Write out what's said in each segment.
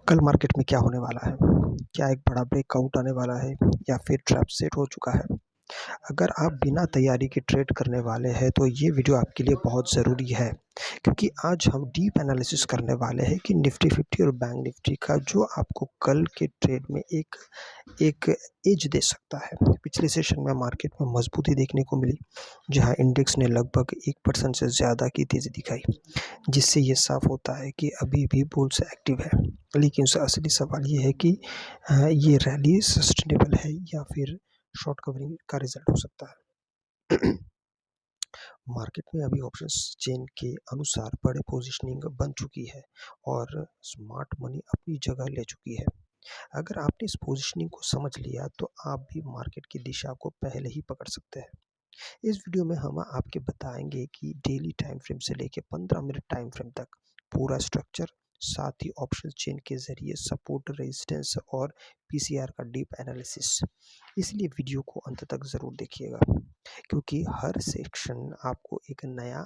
कल मार्केट में क्या होने वाला है? क्या एक बड़ा ब्रेकआउट आने वाला है या फिर ट्रैप सेट हो चुका है? अगर आप बिना तैयारी के ट्रेड करने वाले हैं तो ये वीडियो आपके लिए बहुत ज़रूरी है, क्योंकि आज हम डीप एनालिसिस करने वाले हैं कि निफ्टी 50 और बैंक निफ्टी का जो आपको कल के ट्रेड में एक एक एज दे सकता है। पिछले सेशन में मार्केट में मजबूती देखने को मिली, जहां इंडेक्स ने लगभग 1% से ज़्यादा की तेज़ी दिखाई, जिससे ये साफ होता है कि अभी भी बुल्स एक्टिव है। लेकिन असली सवाल ये है कि ये रैली सस्टेनेबल है या फिर शॉर्ट कवरिंग का रिजल्ट हो सकता है। मार्केट में अभी ऑप्शंस चेन के अनुसार बड़े पोजीशनिंग बन चुकी है और स्मार्ट मनी अपनी जगह ले चुकी है। अगर आपने इस पोजीशनिंग को समझ लिया तो आप भी मार्केट की दिशा को पहले ही पकड़ सकते हैं। इस वीडियो में हम आपके बताएंगे कि डेली टाइम फ्रेम से लेकर 15 मिनट टाइम फ्रेम तक पूरा स्ट्रक्चर, साथ ही ऑप्शन चेन के जरिए सपोर्ट, रेजिस्टेंस और पीसीआर का डीप एनालिसिस। इसलिए वीडियो को अंत तक ज़रूर देखिएगा, क्योंकि हर सेक्शन आपको एक नया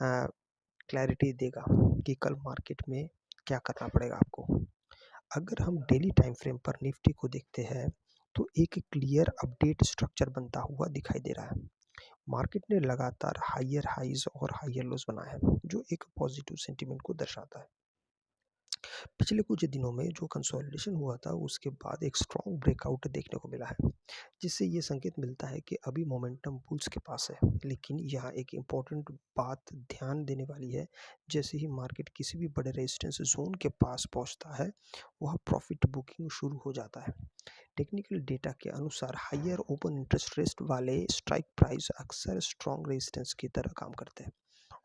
क्लैरिटी देगा कि कल मार्केट में क्या करना पड़ेगा आपको। अगर हम डेली टाइम फ्रेम पर निफ्टी को देखते हैं तो एक क्लियर अपडेट स्ट्रक्चर बनता हुआ दिखाई दे रहा है। मार्केट ने लगातार हायर हाइज और हायर लोज बनाया है, जो एक पॉजिटिव सेंटीमेंट को दर्शाता है। पिछले कुछ दिनों में जो कंसोलिडेशन हुआ था उसके बाद एक स्ट्रॉन्ग ब्रेकआउट देखने को मिला है, जिससे ये संकेत मिलता है कि अभी मोमेंटम बुल्स के पास है। लेकिन यहाँ एक इम्पॉर्टेंट बात ध्यान देने वाली है, जैसे ही मार्केट किसी भी बड़े रेजिस्टेंस जोन के पास पहुँचता है, वह प्रॉफिट बुकिंग शुरू हो जाता है। टेक्निकल डेटा के अनुसार हायर ओपन इंटरेस्ट रेट वाले स्ट्राइक प्राइस अक्सर स्ट्रॉन्ग रेजिस्टेंस की तरह काम करते हैं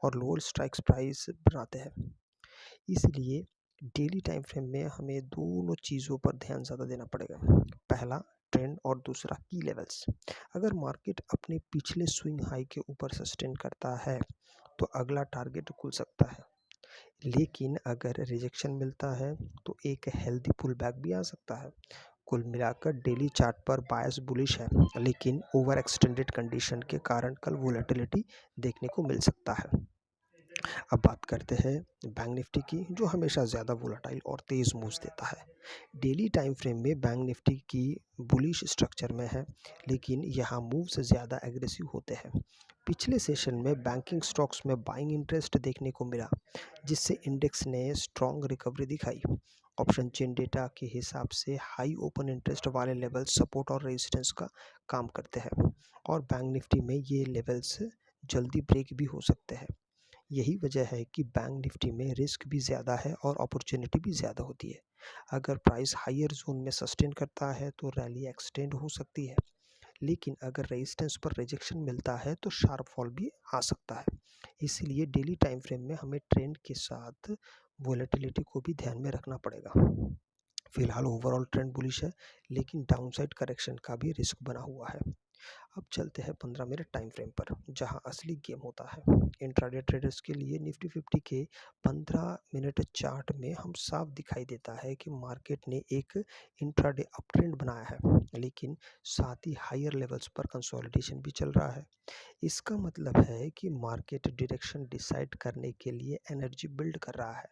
और लोअर स्ट्राइक प्राइस बनाते हैं। इसलिए डेली टाइम फ्रेम में हमें दोनों चीज़ों पर ध्यान ज़्यादा देना पड़ेगा। पहला ट्रेंड और दूसरा की लेवल्स। अगर मार्केट अपने पिछले स्विंग हाई के ऊपर सस्टेन करता है तो अगला टारगेट खुल सकता है। लेकिन अगर रिजेक्शन मिलता है तो एक हेल्दी पुल बैक भी आ सकता है। कुल मिलाकर डेली चार्ट पर बायस बुलिश है, लेकिन ओवर एक्सटेंडेड कंडीशन के कारण कल वोलेटिलिटी देखने को मिल सकता है। अब बात करते हैं बैंक निफ्टी की, जो हमेशा ज़्यादा वोलेटाइल और तेज़ मूव्स देता है। डेली टाइम फ्रेम में बैंक निफ्टी की बुलिश स्ट्रक्चर में है, लेकिन यहाँ मूव्स ज़्यादा एग्रेसिव होते हैं। पिछले सेशन में बैंकिंग स्टॉक्स में बाइंग इंटरेस्ट देखने को मिला, जिससे इंडेक्स ने स्ट्रॉन्ग रिकवरी दिखाई। ऑप्शन चेन डेटा के हिसाब से हाई ओपन इंटरेस्ट वाले लेवल्स सपोर्ट और रेजिस्टेंस का काम करते हैं, और बैंक निफ्टी में ये लेवल्स जल्दी ब्रेक भी हो सकते हैं। यही वजह है कि बैंक निफ्टी में रिस्क भी ज़्यादा है और अपॉर्चुनिटी भी ज़्यादा होती है। अगर प्राइस हायर जोन में सस्टेन करता है तो रैली एक्सटेंड हो सकती है, लेकिन अगर रेजिस्टेंस पर रिजेक्शन मिलता है तो शार्प फॉल भी आ सकता है। इसीलिए डेली टाइम फ्रेम में हमें ट्रेंड के साथ वोलेटिलिटी को भी ध्यान में रखना पड़ेगा। फिलहाल ओवरऑल ट्रेंड बुलिश है, लेकिन डाउनसाइड करेक्शन का भी रिस्क बना हुआ है। अब चलते हैं 15 मिनट टाइम फ्रेम पर, जहां असली गेम होता है। इंट्राडे ट्रेडर्स के लिए निफ्टी 50 के 15 मिनट चार्ट में हम साफ दिखाई देता है कि मार्केट ने एक इंट्राडे अपट्रेंड बनाया है, लेकिन साथ ही हायर लेवल्स पर कंसोलिडेशन भी चल रहा है। इसका मतलब है कि मार्केट डायरेक्शन डिसाइड करने के लिए एनर्जी बिल्ड कर रहा है।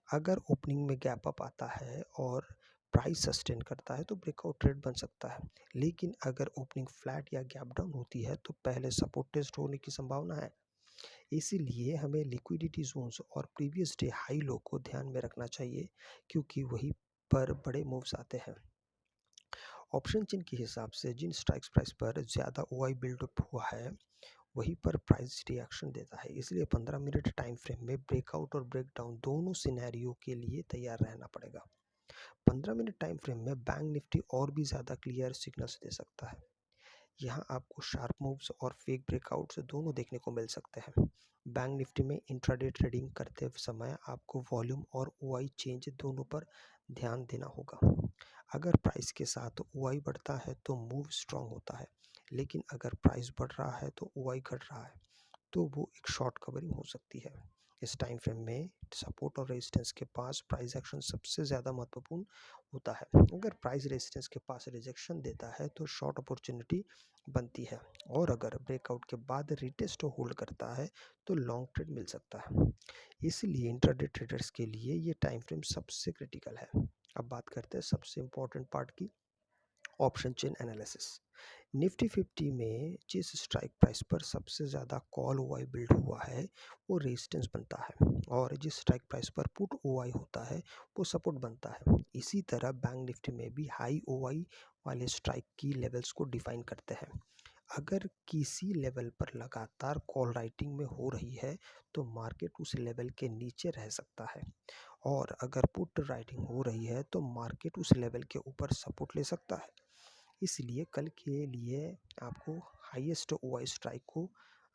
अगर ओपनिंग में गैप अप आता है और प्राइस सस्टेन करता है तो ब्रेकआउट ट्रेड बन सकता है। लेकिन अगर ओपनिंग फ्लैट या गैप डाउन होती है तो पहले सपोर्ट टेस्ट होने की संभावना है। इसीलिए हमें लिक्विडिटी जोन्स और प्रीवियस डे हाई लो को ध्यान में रखना चाहिए, क्योंकि वहीं पर बड़े मूव्स आते हैं। ऑप्शन चेन के हिसाब से जिन स्ट्राइक्स प्राइस पर ज़्यादा ओआई बिल्डअप हुआ है, वहीं पर प्राइस रिएक्शन देता है। इसलिए 15 मिनट टाइम फ्रेम में ब्रेकआउट और ब्रेकडाउन दोनों सिनेरियो के लिए तैयार रहना पड़ेगा। 15 मिनट टाइम फ्रेम में बैंक निफ्टी और भी ज़्यादा क्लियर सिग्नल्स दे सकता है। यहाँ आपको शार्प मूव्स और फेक ब्रेकआउट्स दोनों देखने को मिल सकते हैं। बैंक निफ्टी में इंट्राडे ट्रेडिंग करते समय आपको वॉल्यूम और ओआई चेंज दोनों पर ध्यान देना होगा। अगर प्राइस के साथ ओआई बढ़ता है तो मूव स्ट्रांग होता है, लेकिन अगर प्राइस बढ़ रहा है तो ओआई घट रहा है, तो वो एक शॉर्ट कवरिंग हो सकती है। इस टाइम फ्रेम में सपोर्ट और रेजिस्टेंस के पास प्राइस एक्शन सबसे ज़्यादा महत्वपूर्ण होता है। अगर प्राइस रेजिस्टेंस के पास रिजेक्शन देता है तो शॉर्ट अपॉर्चुनिटी बनती है, और अगर ब्रेकआउट के बाद रिटेस्ट होल्ड करता है तो लॉन्ग ट्रेड मिल सकता है। इसलिए इंट्राडे ट्रेडर्स के लिए ये टाइम फ्रेम सबसे क्रिटिकल है। अब बात करते हैं सबसे इम्पोर्टेंट पार्ट की, ऑप्शन चेन एनालिसिस। निफ्टी 50 में जिस स्ट्राइक प्राइस पर सबसे ज़्यादा कॉल ओआई बिल्ड हुआ है वो रेजिस्टेंस बनता है, और जिस स्ट्राइक प्राइस पर पुट ओआई होता है वो सपोर्ट बनता है। इसी तरह बैंक निफ्टी में भी हाई ओआई वाले स्ट्राइक की लेवल्स को डिफाइन करते हैं। अगर किसी लेवल पर लगातार कॉल राइटिंग में हो रही है तो मार्केट उस लेवल के नीचे रह सकता है, और अगर पुट राइटिंग हो रही है तो मार्केट उस लेवल के ऊपर सपोर्ट ले सकता है। इसलिए कल के लिए आपको हाईएस्ट ओआई स्ट्राइक को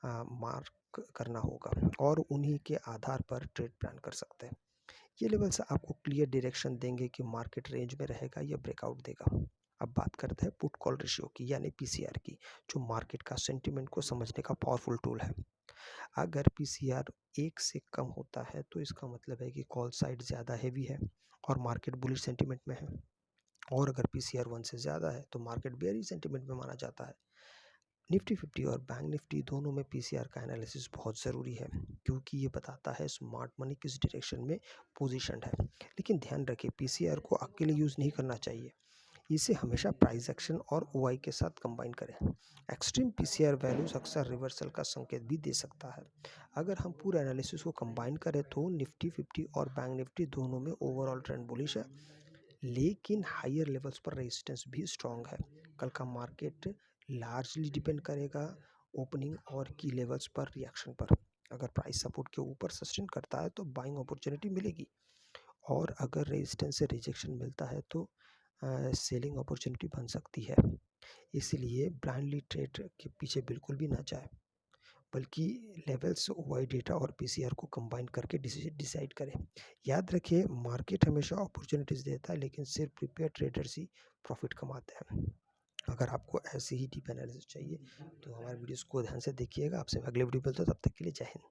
मार्क करना होगा, और उन्हीं के आधार पर ट्रेड प्लान कर सकते हैं। ये लेवल्स आपको क्लियर डायरेक्शन देंगे कि मार्केट रेंज में रहेगा या ब्रेकआउट देगा। अब बात करते हैं पुट कॉल रेशियो की, यानी पीसीआर की, जो मार्केट का सेंटिमेंट को समझने का पावरफुल टूल है। अगर पीसीआर 1 से कम होता है तो इसका मतलब है कि कॉल साइड ज़्यादा हैवी है और मार्केट बुलिश सेंटिमेंट में है, और अगर पीसीआर 1 से ज़्यादा है तो मार्केट बेयरिश सेंटिमेंट में माना जाता है। निफ्टी 50 और बैंक निफ्टी दोनों में पीसीआर का एनालिसिस बहुत ज़रूरी है, क्योंकि ये बताता है स्मार्ट मनी किस डायरेक्शन में पोजीशनड है। लेकिन ध्यान रखें, पीसीआर को अकेले यूज़ नहीं करना चाहिए, इसे हमेशा प्राइस एक्शन और ओआई के साथ कंबाइन करें। एक्सट्रीम पीसीआर वैल्यूज अक्सर रिवर्सल का संकेत भी दे सकता है। अगर हम पूरे एनालिसिस को कंबाइन करें तो निफ्टी 50 और बैंक निफ्टी दोनों में ओवरऑल ट्रेंड बुलिश है, लेकिन हायर लेवल्स पर रेजिस्टेंस भी स्ट्रांग है। कल का मार्केट लार्जली डिपेंड करेगा ओपनिंग और की लेवल्स पर रिएक्शन पर। अगर प्राइस सपोर्ट के ऊपर सस्टेन करता है तो बाइंग अपॉर्चुनिटी मिलेगी, और अगर रेजिस्टेंस से रिजेक्शन मिलता है तो सेलिंग अपॉर्चुनिटी बन सकती है। इसलिए ब्लाइंडली ट्रेड के पीछे बिल्कुल भी ना जाए, बल्कि लेवल्स, ओआई डेटा और पीसीआर को कंबाइन करके डिसाइड करें। याद रखिए, मार्केट हमेशा अपॉर्चुनिटीज़ देता है, लेकिन सिर्फ प्रिपेयर ट्रेडर्स ही प्रॉफिट कमाते हैं। अगर आपको ऐसे ही डीप एनालिसिस चाहिए तो हमारे वीडियोस को ध्यान से देखिएगा। आपसे अगले वीडियो मिलता है, तब तक के लिए जय हिंद।